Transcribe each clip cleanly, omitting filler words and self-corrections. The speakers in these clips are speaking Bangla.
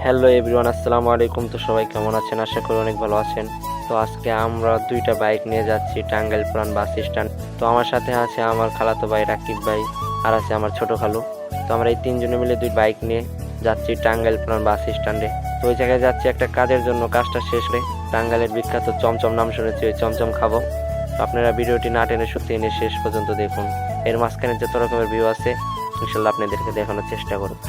হ্যালো এভরিওয়ান, আসসালামু আলাইকুম। তো সবাই কেমন আছেন? আশা করি অনেক ভালো আছেন। তো আজকে আমরা দুইটা বাইক নিয়ে যাচ্ছি টাঙ্গাইল পুরান বাস স্ট্যান্ড। তো আমার সাথে আছে আমার খালাতো ভাই রাকিব ভাই, আর আছে আমার ছোট খালু। তো আমরা এই তিনজনে মিলে দুই বাইক নিয়ে যাচ্ছি টাঙ্গাইল পুরান বাস স্ট্যান্ডে। তো ওই জায়গায় যাচ্ছি একটা কাজের জন্য। কাজটা শেষ হয়ে টাঙ্গাইলের বিখ্যাত চমচম নাম শুনেছি, ওই চমচম খাবো। তো আপনারা ভিডিওটি না টেনে সত্যি এনে শেষ পর্যন্ত দেখুন। এর মাঝখানে যত রকমের ভিউ আছে ইনশাল্লাহ আপনাদেরকে দেখানোর চেষ্টা করব।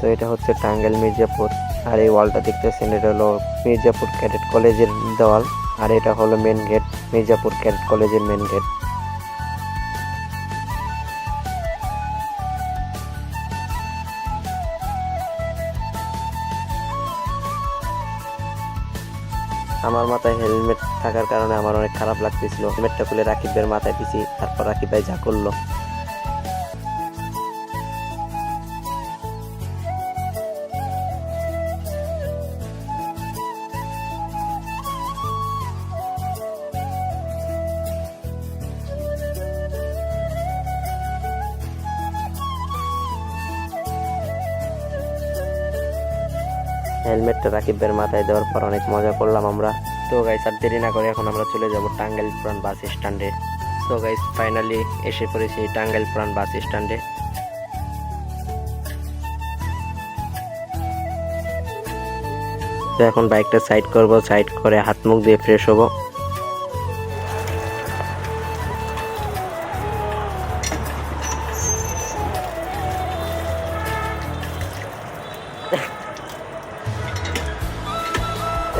তো এটা হচ্ছে টাঙ্গাইল মির্জাপুর, আর এই ওয়ালটা দেখতেছেন এটা হলো মির্জাপুর ক্যাডেট কলেজের দেওয়াল, আর এটা হলো মেন গেট, মির্জাপুর ক্যাডেট কলেজের মেন গেট। আমার মাথায় হেলমেট থাকার কারণে আমার অনেক খারাপ লাগতেছিল। হেলমেটটা খুলে রাকিবের মাথায় দিছি, তারপর রাকিব ভাই যা করলো। হেলমেটটা রাকিবের মাথায় দেওয়ার পর অনেক মজা করলাম আমরা। তো গাইস, আর দেরি না করে এখন আমরা চলে যাব টাঙ্গাইল পুরান বাস স্ট্যান্ডে। তো গাইস, ফাইনালি এসে পড়েছি টাঙ্গাইল পুরান বাস স্ট্যান্ডে। তো এখন বাইকটা সাইড করব, সাইড করে হাত মুখ দিয়ে ফ্রেশ হব।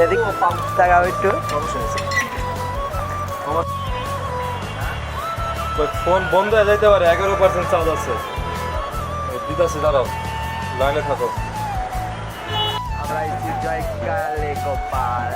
এদিকে পাম্প লাগাও একটু। ফোন বন্ধ হয়ে যাইতে পারে, 11% চার্জ আছে। দিদাসে দাঁড়াও, লাইনে থাকো। আমরা জয়কালে গোপাল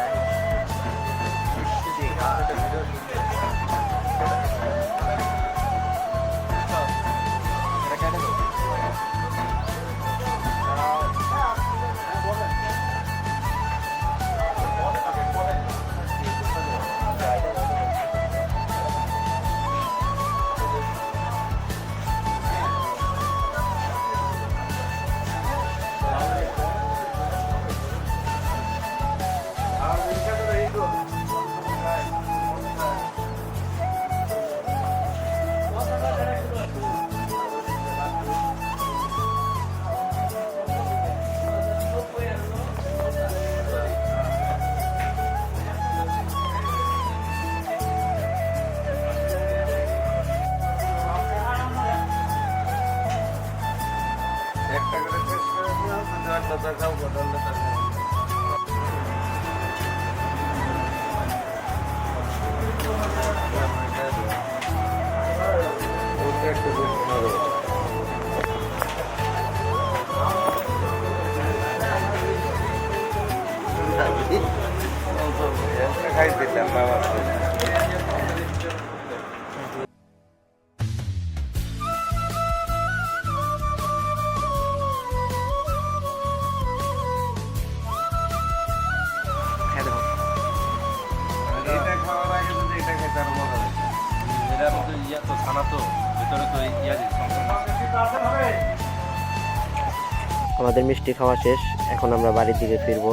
আমাদের মিষ্টি খাওয়া শেষ, এখন আমরা বাড়ির দিকে ফিরবো।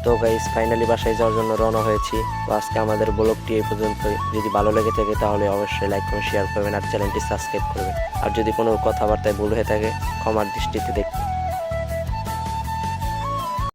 তো গাইস, ফাইনালি বাসায় যাওয়ার জন্য রওনা হয়েছি। তো আজকে আমাদের ব্লগটি এই পর্যন্তই। যদি ভালো লেগে থাকে তাহলে অবশ্যই লাইক করুন, শেয়ার করবেন, আর চ্যানেলটি সাবস্ক্রাইব করবেন। আর যদি কোনো কথাবার্তায় ভুল হয়ে থাকে ক্ষমার দৃষ্টিতে দেখবেন।